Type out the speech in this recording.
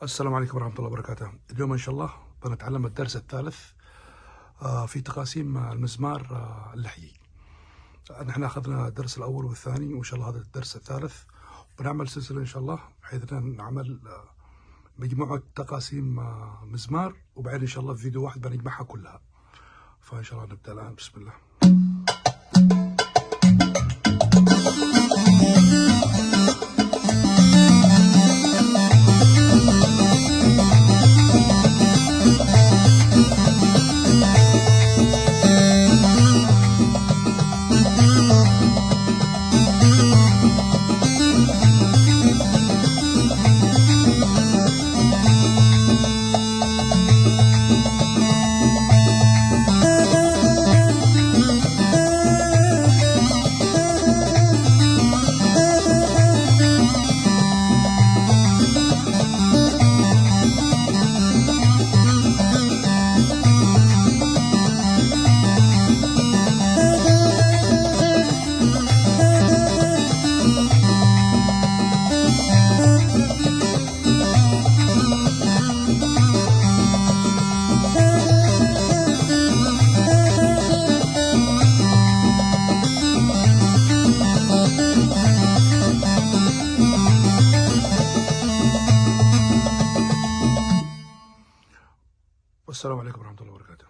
السلام عليكم ورحمة الله وبركاته. اليوم إن شاء الله بنتعلم الدرس الثالث في تقاسيم المزمار اللحيي. نحن أخذنا الدرس الأول والثاني، وإن شاء الله هذا الدرس الثالث. بنعمل سلسلة إن شاء الله بحيث نعمل مجموعة تقاسيم مزمار، وبعدين إن شاء الله في فيديو واحد بنجمعها كلها. فإن شاء الله نبدأ الآن. بسم الله. والسلام عليكم ورحمة الله وبركاته.